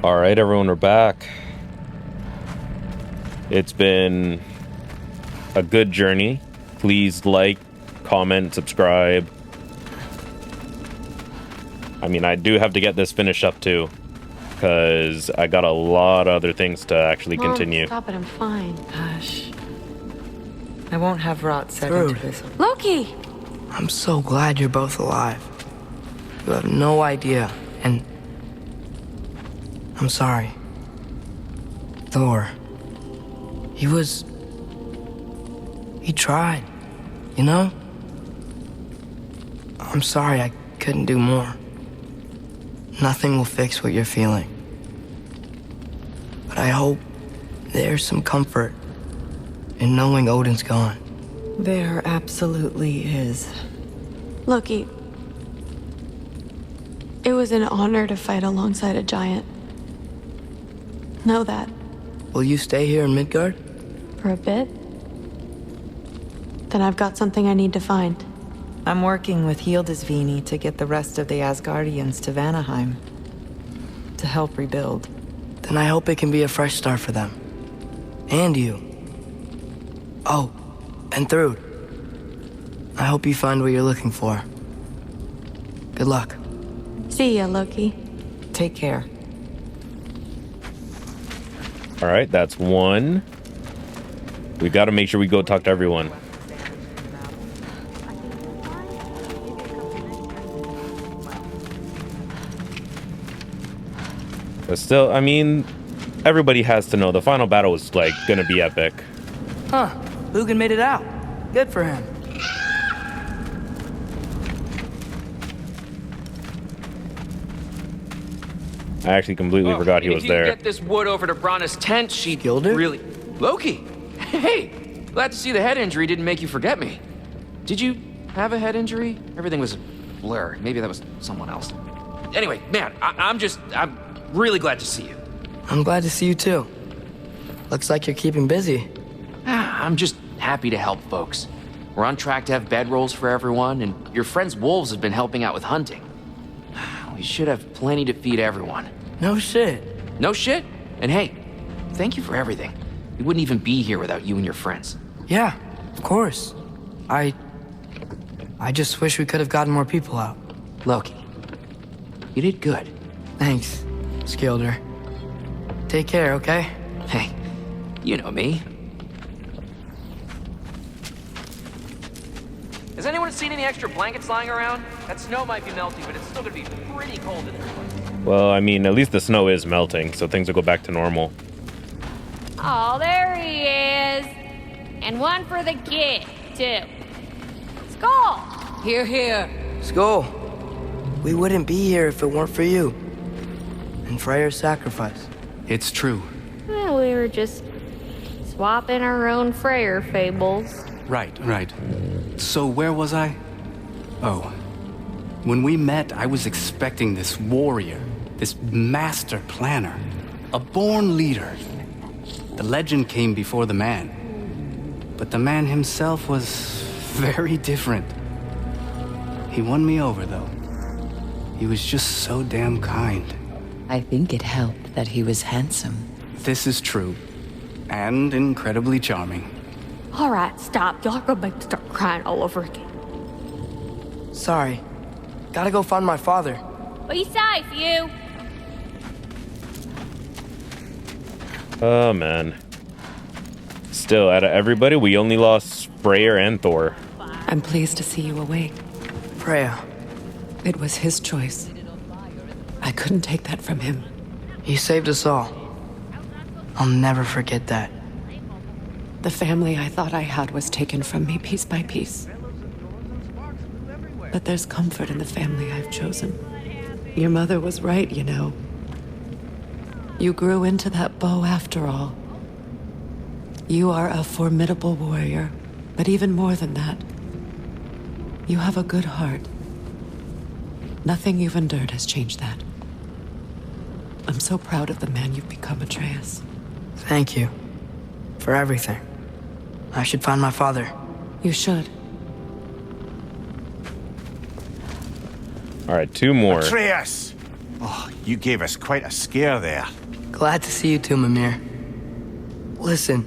All right, everyone, we're back. It's been a good journey. Please like, comment, subscribe. I mean, I do have to get this finished up too, because I got a lot of other things to actually continue. Stop it, I'm fine. Hush. I won't have rot set Rude. into this. Loki! I'm so glad you're both alive. You have no idea, and I'm sorry. Thor. He tried, you know? I'm sorry I couldn't do more. Nothing will fix what you're feeling. But I hope there's some comfort in knowing Odin's gone. There absolutely is. Loki, it was an honor to fight alongside a giant. Know that. Will you stay here in Midgard? For a bit? Then I've got something I need to find. I'm working with Hildisvini to get the rest of the Asgardians to Vanaheim. To help rebuild. Then I hope it can be a fresh start for them. And you. Oh, and Thrud. I hope you find what you're looking for. Good luck. See ya, Loki. Take care. All right, that's one. We got to make sure we go talk to everyone. But still, I mean, everybody has to know the final battle was like gonna be epic. Huh. Lugan made it out. Good for him. I actually completely forgot he was If you there. get this wood over to Brana's tent, she'd Gilder? really... Loki! Hey! Glad to see the head injury didn't make you forget me. Did you have a head injury? Everything was a blur. Maybe that was someone else. Anyway, man, I'm really glad to see you. I'm glad to see you too. Looks like you're keeping busy. I'm just happy to help folks. We're on track to have bedrolls for everyone, and your friend's wolves have been helping out with hunting. We should have plenty to feed everyone. No shit. No shit? And hey, thank you for everything. We wouldn't even be here without you and your friends. Yeah, of course. I just wish we could have gotten more people out. Loki, you did good. Thanks, Skilder. Take care, okay? Hey, you know me. Has anyone seen any extra blankets lying around? That snow might be melting, but it's still gonna be pretty cold in there. Well, I mean, at least the snow is melting, so things will go back to normal. Oh, there he is. And one for the kid, too. Skull! Here, here. Skull, we wouldn't be here if it weren't for you. And Freya's sacrifice. It's true. Well, we were just swapping our own Freyr fables. Right. So where was I? Oh. When we met, I was expecting this warrior, this master planner, a born leader. The legend came before the man. But the man himself was very different. He won me over, though. He was just so damn kind. I think it helped that he was handsome. This is true. And incredibly charming. All right, stop. Y'all are gonna make me start crying all over again. Sorry. Gotta go find my father. Be safe, you. Oh, man. Still, out of everybody, we only lost Freya and Thor. I'm pleased to see you awake. Freya, It was his choice. I couldn't take that from him. he saved us all. I'll never forget that. The family I thought I had was taken from me piece by piece. But there's comfort in the family I've chosen. Your mother was right, you know. You grew into that bow after all. You are a formidable warrior, but even more than that, you have a good heart. Nothing you've endured has changed that. I'm so proud of the man you've become, Atreus. Thank you. For everything. I should find my father. You should. All right, two more. Atreus! Oh, you gave us quite a scare there. Glad to see you too, Mimir. Listen,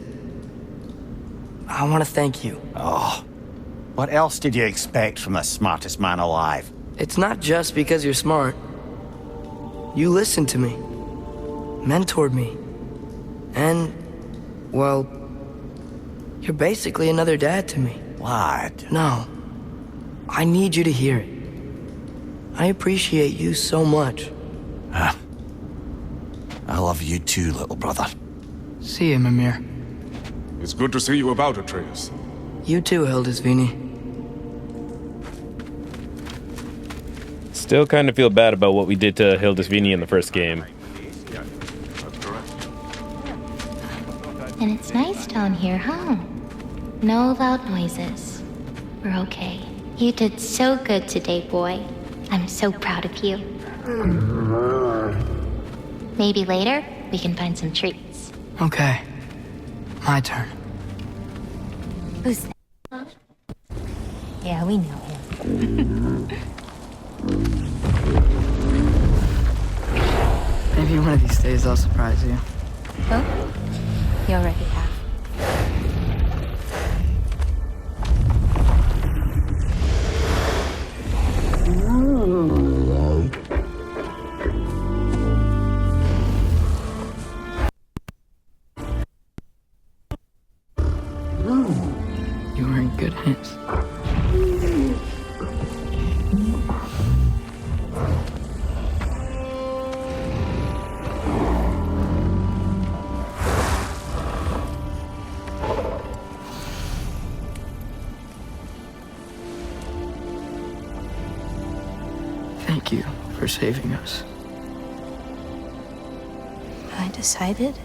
I want to thank you. Oh, what else did you expect from the smartest man alive? It's not just because you're smart. You listened to me, mentored me, and, well, you're basically another dad to me. Lad. No, I need you to hear it. I appreciate you so much. I love you too, little brother. See you, Mimir. It's good to see you about, Atreus. You too, Hildisvini. Still kind of feel bad about what we did to Hildisvini in the first game. That's correct. And it's nice down here, huh? No loud noises. We're okay. You did so good today, boy. I'm so proud of you. Maybe later, we can find some treats. Okay, my turn. Who's that? Yeah, we know him. Maybe one of these days I'll surprise you. Oh, you already have. You were in good hands. Thank you for saving us. I decided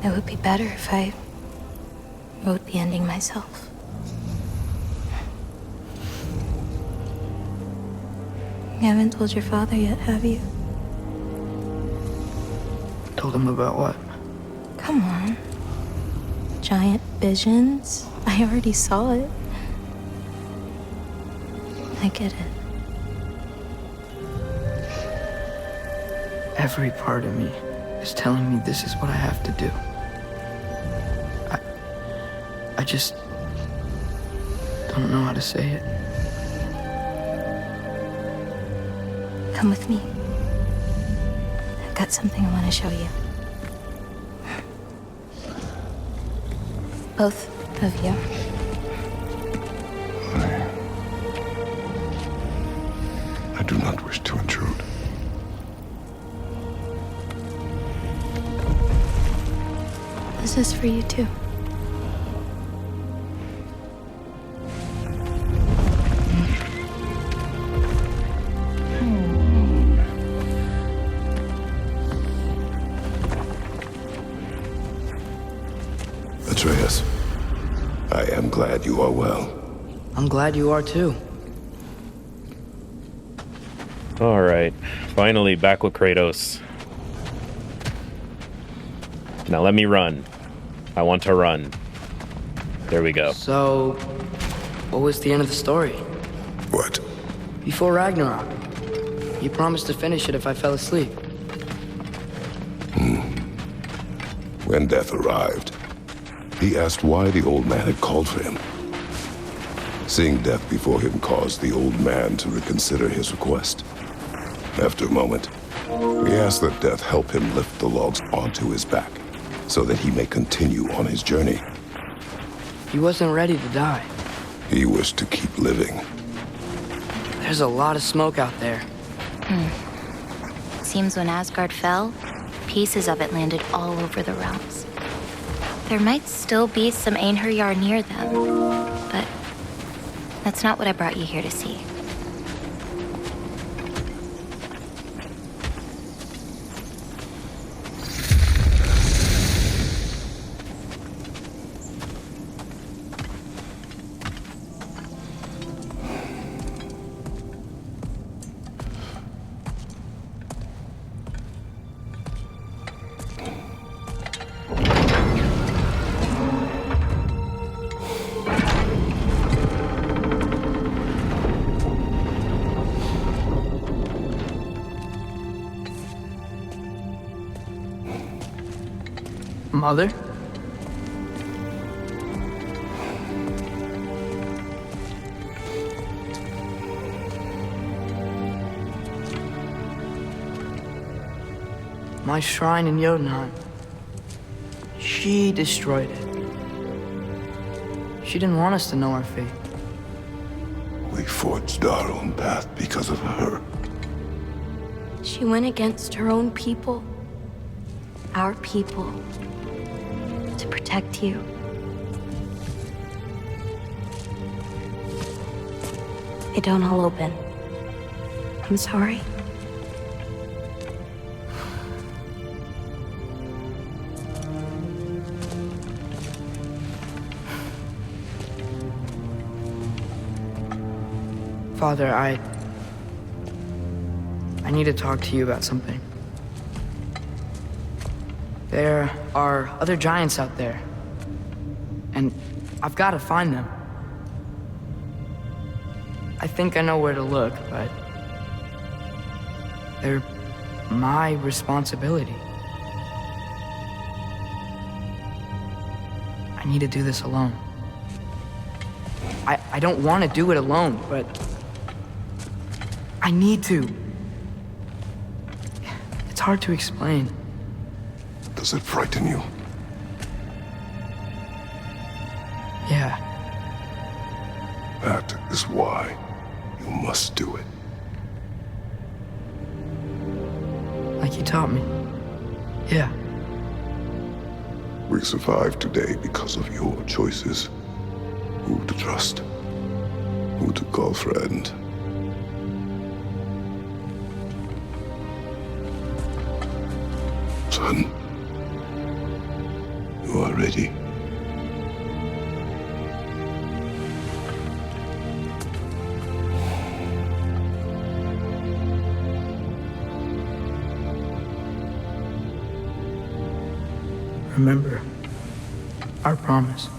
it would be better if I wrote the ending myself. You haven't told your father yet, have you? Told him about what? Come on. Giant visions? I already saw it. I get it. Every part of me is telling me this is what I have to do. I just don't know how to say it. Come with me. I've got something I want to show you. Both of you. I do not wish to intrude. This is for you too. Atreus, I am glad you are well. I'm glad you are too. All right, finally back with Kratos. Now let me run. I want to run. There we go. So, what was the end of the story? What? Before Ragnarok, you promised to finish it if I fell asleep. When death arrived, he asked why the old man had called for him. Seeing death before him caused the old man to reconsider his request. After a moment, he asked that death help him lift the logs onto his back, so that he may continue on his journey. He wasn't ready to die. He wished to keep living. There's a lot of smoke out there. Seems when Asgard fell, pieces of it landed all over the realms. There might still be some Einherjar near them, but that's not what I brought you here to see. Mother? My shrine in Jotunheim. She destroyed it. She didn't want us to know our fate. We forged our own path because of her. She went against her own people. Our people. To protect you. They don't all open. I'm sorry. Father, I need to talk to you about something. There are other giants out there, and I've got to find them. I think I know where to look, but they're my responsibility. I need to do this alone. I don't want to do it alone, but I need to. It's hard to explain. Does it frighten you? Yeah. That is why you must do it. Like you taught me. Yeah. We survived today because of your choices. Who to trust, who to call friend. Son, you are ready. Remember our promise.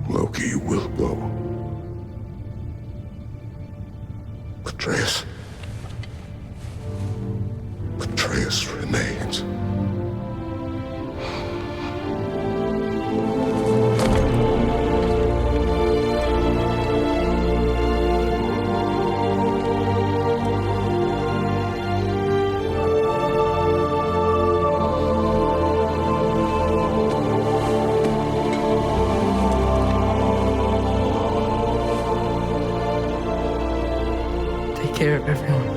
Loki will go. Atreus. Atreus remains. Take care of everyone.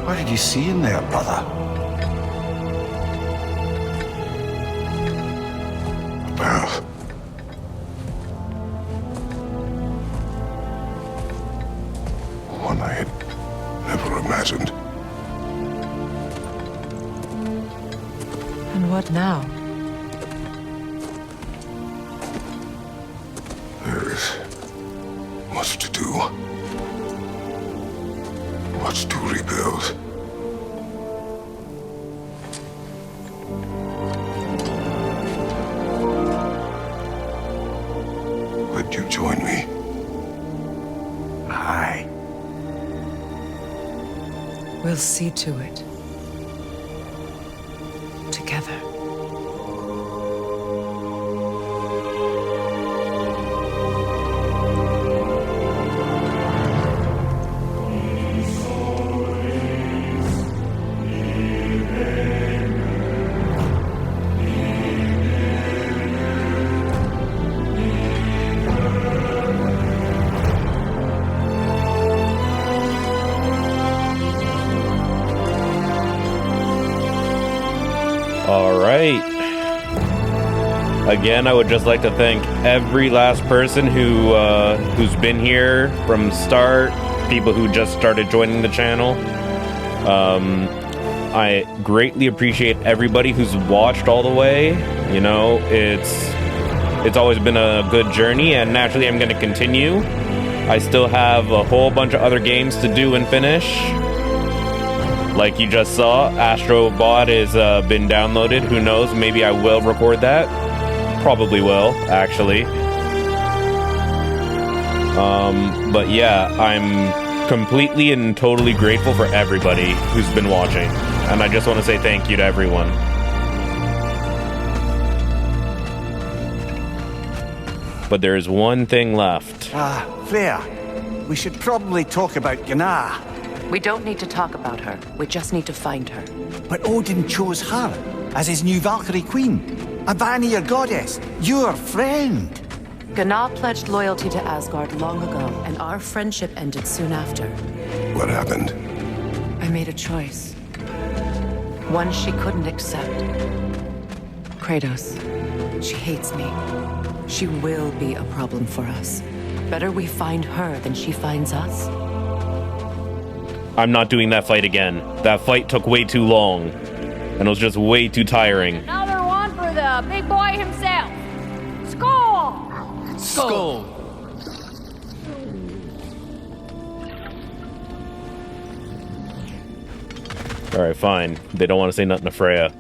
What did you see in there, brother? A path. One I had never imagined. And what now? There is much to do. Much to rebuild. Would you join me? Aye. We'll see to it. Together. All right. Again, I would just like to thank every last person who's been here from the start, people who just started joining the channel. I greatly appreciate everybody who's watched all the way. You know, it's always been a good journey, and naturally I'm going to continue. I still have a whole bunch of other games to do and finish. Like you just saw, Astro Bot has been downloaded. Who knows? Maybe I will record that. Probably will, actually. But yeah, I'm completely and totally grateful for everybody who's been watching. And I just want to say thank you to everyone. But there is one thing left. Freya, we should probably talk about Gná. We don't need to talk about her. We just need to find her. But Odin chose her as his new Valkyrie queen. A Vanir goddess, your friend. Gná pledged loyalty to Asgard long ago, and our friendship ended soon after. What happened? I made a choice. One she couldn't accept. Kratos. She hates me. She will be a problem for us. Better we find her than she finds us. I'm not doing that fight again. That fight took way too long. And it was just way too tiring. Another one for the big boy himself. Skull! Skull! Alright, fine. They don't want to say nothing to Freya.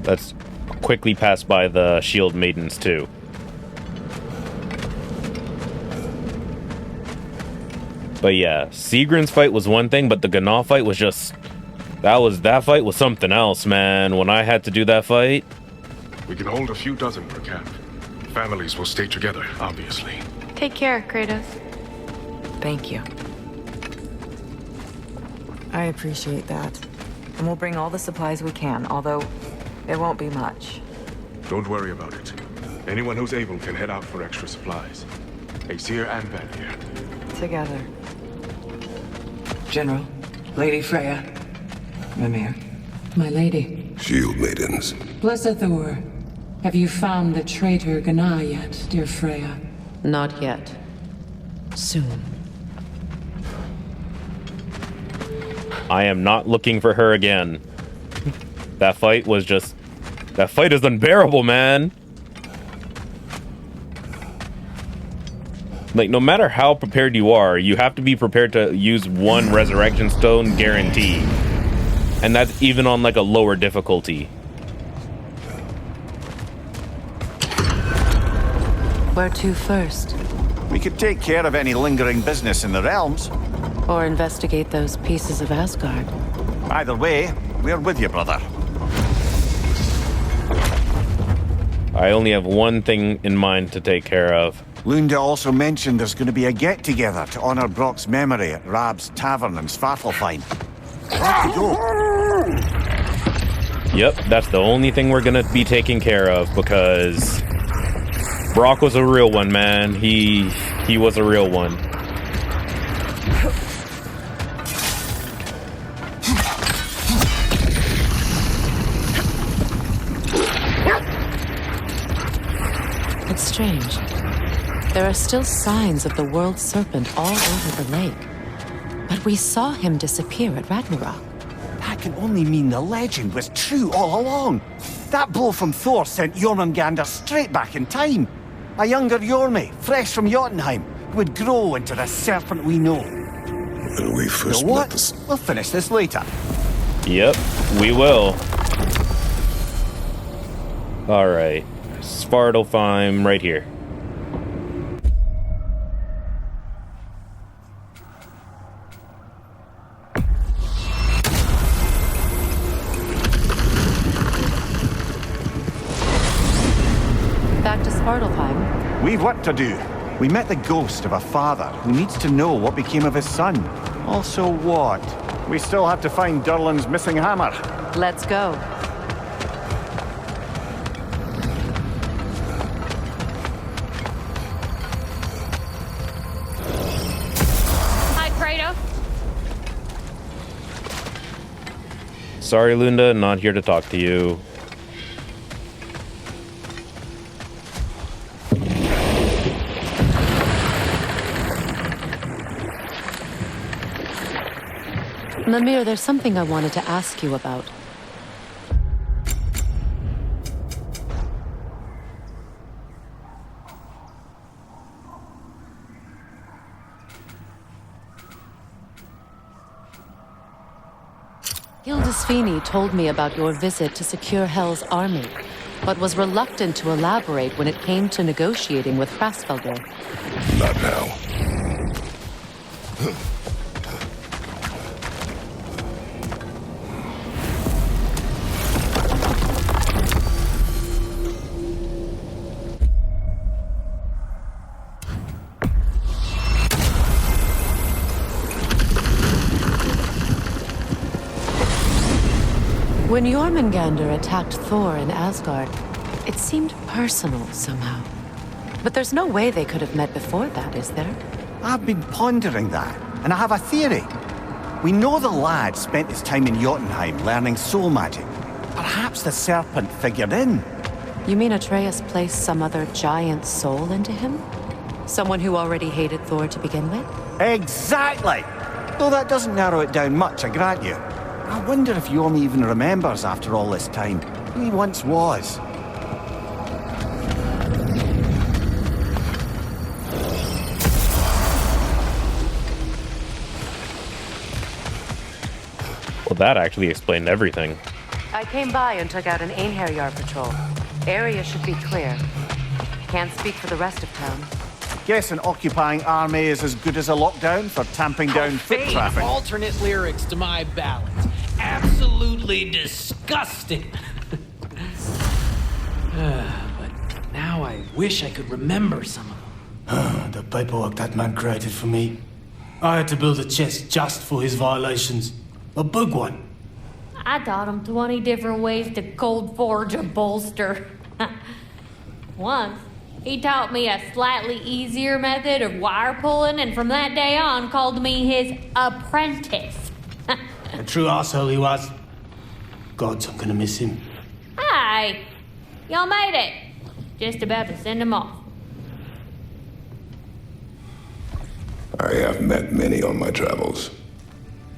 Let's quickly pass by the shield maidens too. But yeah, Sigrid's fight was one thing, but the Gná fight was just... That fight was something else, man. When I had to do that fight... We can hold a few dozen per camp. Families will stay together, obviously. Take care, Kratos. Thank you. I appreciate that. And we'll bring all the supplies we can, although it won't be much. Don't worry about it. Anyone who's able can head out for extra supplies. Aesir and Vanir. Together. General, Lady Freya, Mimir. My lady. Shield maidens. Blessed Thor, have you found the traitor Gná yet, dear Freya? Not yet. Soon. I am not looking for her again. That fight was just... That fight is unbearable, man. Like, no matter how prepared you are, you have to be prepared to use one resurrection stone guarantee. And that's even on, like, a lower difficulty. Where to first? We could take care of any lingering business in the realms. Or investigate those pieces of Asgard. Either way, we're with you, brother. I only have one thing in mind to take care of. Lunda also mentioned there's going to be a get-together to honor Brock's memory at Rab's Tavern in Svartalfheim. Have to go. Yep, that's the only thing we're gonna be taking care of, because Brock was a real one, man. He was a real one. It's strange. There are still signs of the world serpent all over the lake. But we saw him disappear at Ragnarok. That can only mean the legend was true all along. That blow from Thor sent Jormungandr straight back in time. A younger Jormi, fresh from Jotunheim, who would grow into the serpent we know. When we first You know met what? this... We'll finish this later. Yep, we will. Alright. Svartalfheim right here. Back to Svartalfheim. We've work to do. We met the ghost of a father who needs to know what became of his son. Also what? We still have to find Durlin's missing hammer. Let's go. Hi, Kratos. Sorry, Lunda, not here to talk to you. Mimir, there's something I wanted to ask you about. Hildisvini told me about your visit to secure Hel's army, but was reluctant to elaborate when it came to negotiating with Hrasfelder. Not now. When Jormungandr attacked Thor in Asgard, it seemed personal somehow. But there's no way they could have met before that, is there? I've been pondering that, and I have a theory. We know the lad spent his time in Jotunheim learning soul magic. Perhaps the serpent figured in. You mean Atreus placed some other giant soul into him? Someone who already hated Thor to begin with? Exactly! Though that doesn't narrow it down much, I grant you. I wonder if Jorm even remembers after all this time who he once was. Well, that actually explained everything. I came by and took out an Einherjar patrol. Area should be clear. Can't speak for the rest of town. Guess an occupying army is as good as a lockdown for tamping down foot Profane traffic. alternate lyrics to my ballads. Absolutely disgusting. But now I wish I could remember some of them. The paperwork that man created for me. I had to build a chest just for his violations. A big one. I taught him 20 different ways to cold forge a bolster. Once, he taught me a slightly easier method of wire pulling, and from that day on called me his apprentice. A true asshole he was. Gods, I'm gonna miss him. Hi! Y'all made it. Just about to send him off. I have met many on my travels.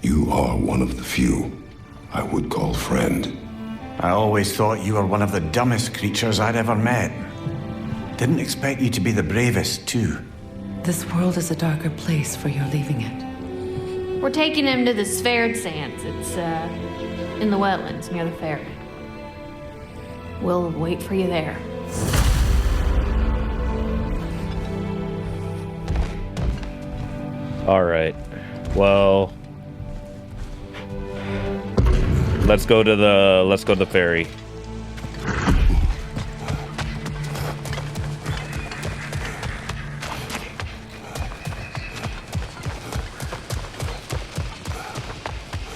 You are one of the few I would call friend. I always thought you were one of the dumbest creatures I'd ever met. Didn't expect you to be the bravest, too. This world is a darker place for your leaving it. We're taking him to the Sverd Sands. It's, in the wetlands near the ferry. We'll wait for you there. All right. Well, let's go to the ferry.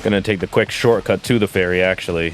Gonna take the quick shortcut to the ferry, actually.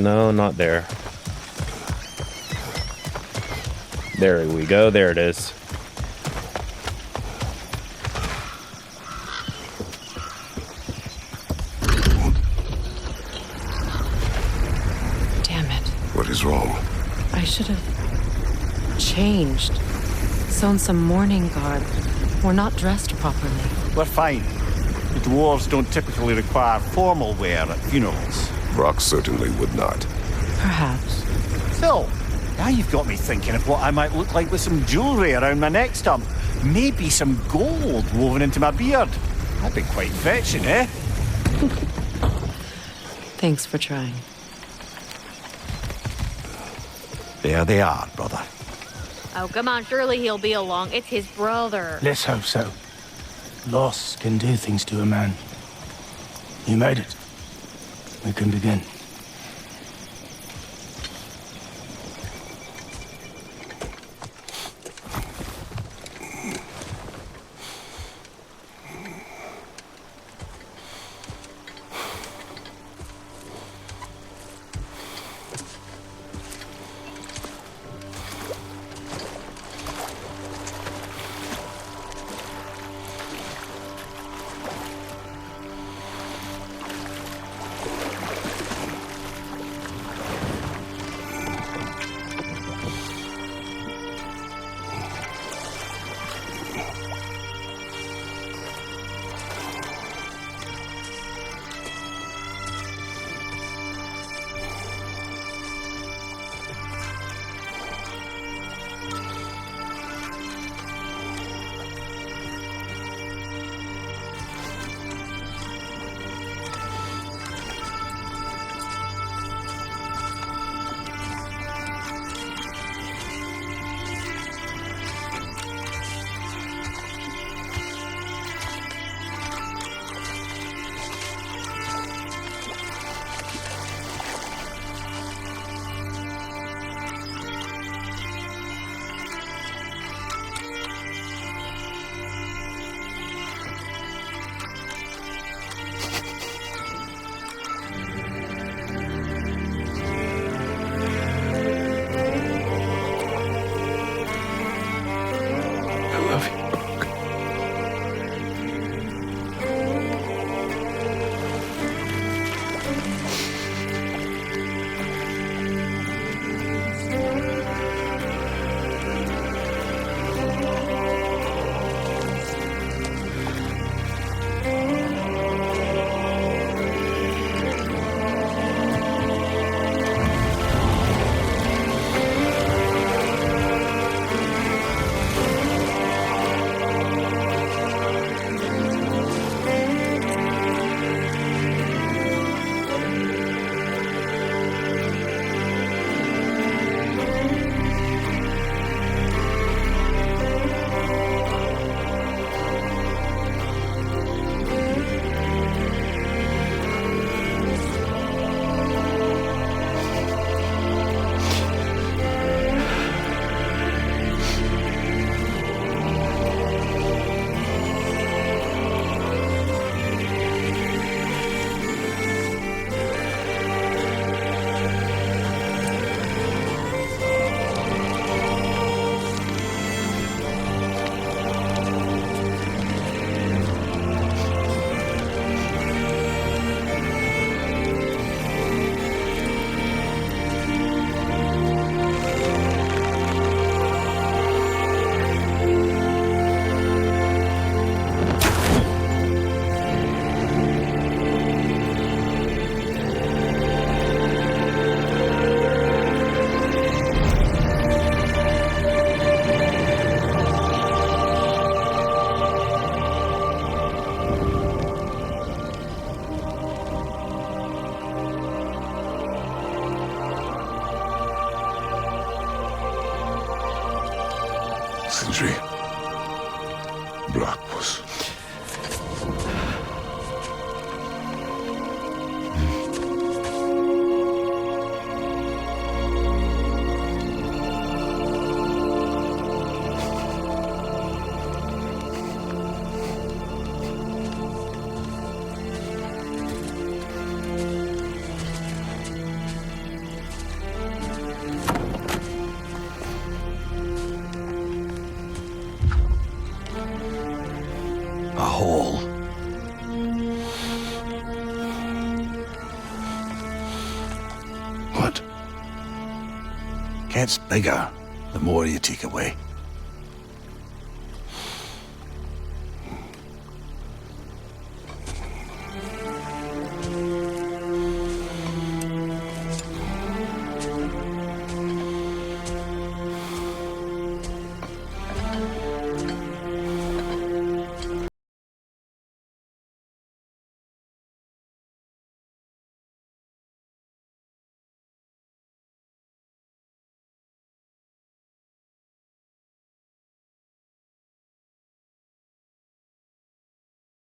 No, not there. There we go. There it is. Damn it. What is wrong? I should have changed. Sewn some mourning garb. We're not dressed properly. We're fine. The dwarves don't typically require formal wear at funerals. Brock certainly would not. Perhaps. Still, now you've got me thinking of what I might look like with some jewellery around my neck stump. Maybe some gold woven into my beard. That'd be quite fetching, eh? Thanks for trying. There they are, brother. Oh, come on, surely he'll be along. It's his brother. Let's hope so. Loss can do things to a man. You made it. We can begin. Sindri. Blackpuss. gets bigger, the more you take away.